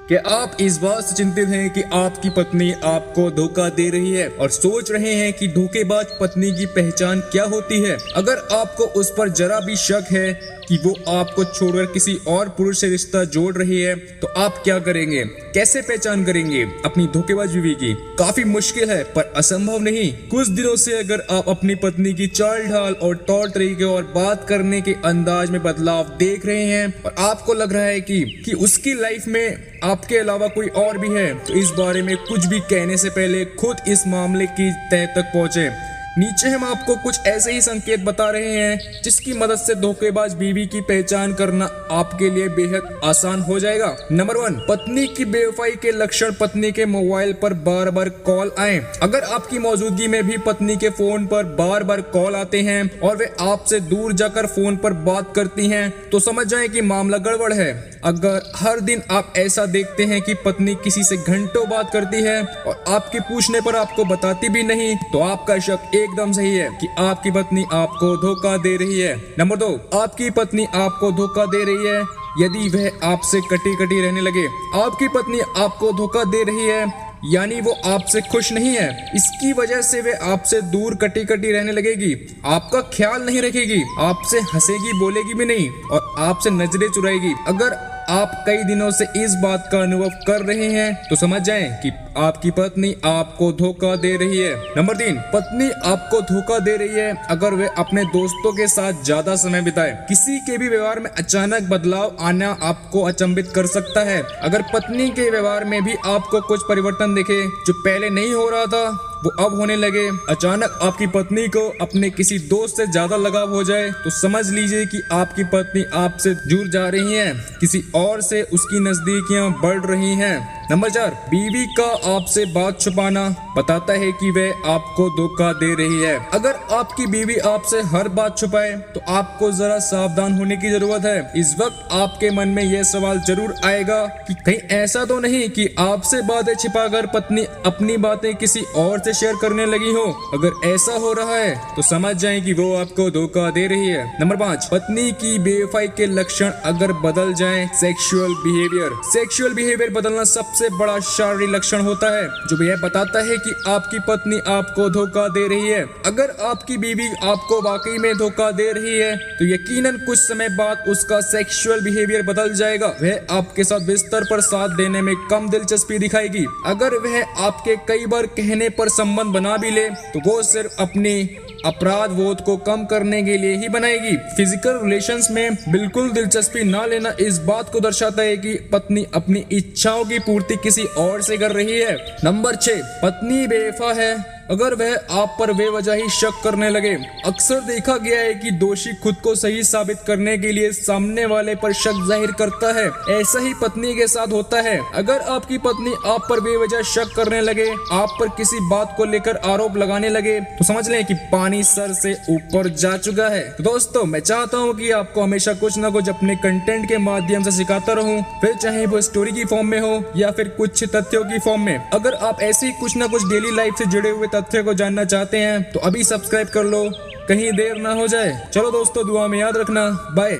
क्या आप इस बात से चिंतित हैं कि आपकी पत्नी आपको धोखा दे रही है और सोच रहे हैं कि धोखेबाज पत्नी की पहचान क्या होती है? अगर आपको उस पर जरा भी शक है कि वो आपको छोड़कर किसी और पुरुष से रिश्ता जोड़ रही है, तो आप क्या करेंगे? कैसे पहचान करेंगे अपनी धोखेबाज बीवी की? काफी मुश्किल है पर असंभव नहीं। कुछ दिनों से अगर आप अपनी पत्नी की चाल ढाल और तौर तरीके और बात करने के अंदाज में बदलाव देख रहे हैं और आपको लग रहा है कि उसकी लाइफ में आपके अलावा कोई और भी है, तो इस बारे में कुछ भी कहने से पहले खुद इस मामले की तह तक पहुंचे। नीचे हम आपको कुछ ऐसे ही संकेत बता रहे हैं जिसकी मदद से धोखेबाज बीवी की पहचान करना आपके लिए बेहद आसान हो जाएगा। नंबर 1, पत्नी की बेवफाई के लक्षण। पत्नी के मोबाइल पर बार बार कॉल आए। अगर आपकी मौजूदगी में भी पत्नी के फोन पर बार बार कॉल आते हैं और वे आपसे दूर जाकर फोन पर बात करती हैं, तो समझ जाएं कि मामला गड़बड़ है। अगर हर दिन आप ऐसा देखते हैं कि पत्नी किसी से घंटों बात करती है और आपके पूछने पर आपको बताती भी नहीं, तो आपका शक एकदम सही है कि आपकी पत्नी आपको धोखा दे रही है। नंबर 2, आपकी पत्नी आपको धोखा दे रही है यदि वह आपसे कटी कटी रहने लगे। आपकी पत्नी आपको धोखा दे रही है यानी वो आपसे खुश नहीं है। इसकी वजह से वे आपसे दूर कटी कटी रहने लगेगी, आपका ख्याल नहीं रखेगी, आपसे हंसेगी बोलेगी भी नहीं और आपसे नजरें चुराएगी। अगर आप कई दिनों से इस बात का अनुभव कर रहे हैं तो समझ जाएं कि आपकी पत्नी आपको धोखा दे रही है। नंबर 3, पत्नी आपको धोखा दे रही है अगर वे अपने दोस्तों के साथ ज्यादा समय बिताए। किसी के भी व्यवहार में अचानक बदलाव आना आपको अचंभित कर सकता है। अगर पत्नी के व्यवहार में भी आपको कुछ परिवर्तन दिखे जो पहले नहीं हो रहा था वो अब होने लगे, अचानक आपकी पत्नी को अपने किसी दोस्त से ज्यादा लगाव हो जाए, तो समझ लीजिए कि आपकी पत्नी आपसे दूर जा रही है, किसी और से उसकी नजदीकियां बढ़ रही हैं। नंबर 4, बीवी का आपसे बात छुपाना बताता है कि वह आपको धोखा दे रही है। अगर आपकी बीवी आपसे हर बात छुपाए तो आपको जरा सावधान होने की जरूरत है। इस वक्त आपके मन में यह सवाल जरूर आएगा कि कहीं ऐसा तो नहीं कि आपसे बातें छिपाकर पत्नी अपनी बातें किसी और से शेयर करने लगी हो। अगर ऐसा हो रहा है तो समझ जाएं कि वो आपको धोखा दे रही है। नंबर 5, पत्नी की बेवफाई के लक्षण अगर बदल जाएं। सेक्सुअल बिहेवियर बदलना सबसे बड़ा शारीरिक लक्षण होता है जो यह बताता है कि आपकी पत्नी आपको धोखा दे रही है। अगर आपकी बीवी आपको वाकई में धोखा दे रही है तो यकीनन कुछ समय बाद उसका सेक्सुअल बिहेवियर बदल जाएगा। वह आपके साथ बिस्तर पर साथ देने में कम दिलचस्पी दिखाएगी। अगर वह आपके कई बार कहने पर संबंध बना भी ले तो वो सिर्फ अपनी अपराध बोध को कम करने के लिए ही बनाएगी। फिजिकल रिलेशंस में बिल्कुल दिलचस्पी न लेना इस बात को दर्शाता है कि पत्नी अपनी इच्छाओं की पूर्ति किसी और से कर रही है। नंबर 6, पत्नी बेवफा है अगर वह आप पर बेवजह ही शक करने लगे। अक्सर देखा गया है कि दोषी खुद को सही साबित करने के लिए सामने वाले पर शक जाहिर करता है। ऐसा ही पत्नी के साथ होता है। अगर आपकी पत्नी आप पर बेवजह शक करने लगे, आप पर किसी बात को लेकर आरोप लगाने लगे, तो समझ लें कि पानी सर से ऊपर जा चुका है। तो दोस्तों, मैं चाहता हूँ कि आपको हमेशा कुछ न कुछ अपने कंटेंट के माध्यम से सिखाता रहूं, फिर चाहे वो स्टोरी की फॉर्म में हो या फिर कुछ तथ्यों की फॉर्म में। अगर आप ऐसे ही कुछ न कुछ डेली लाइफ से जुड़े हुए तथ्य को जानना चाहते हैं तो अभी सब्सक्राइब कर लो, कहीं देर ना हो जाए। चलो दोस्तों, दुआ में याद रखना। बाय।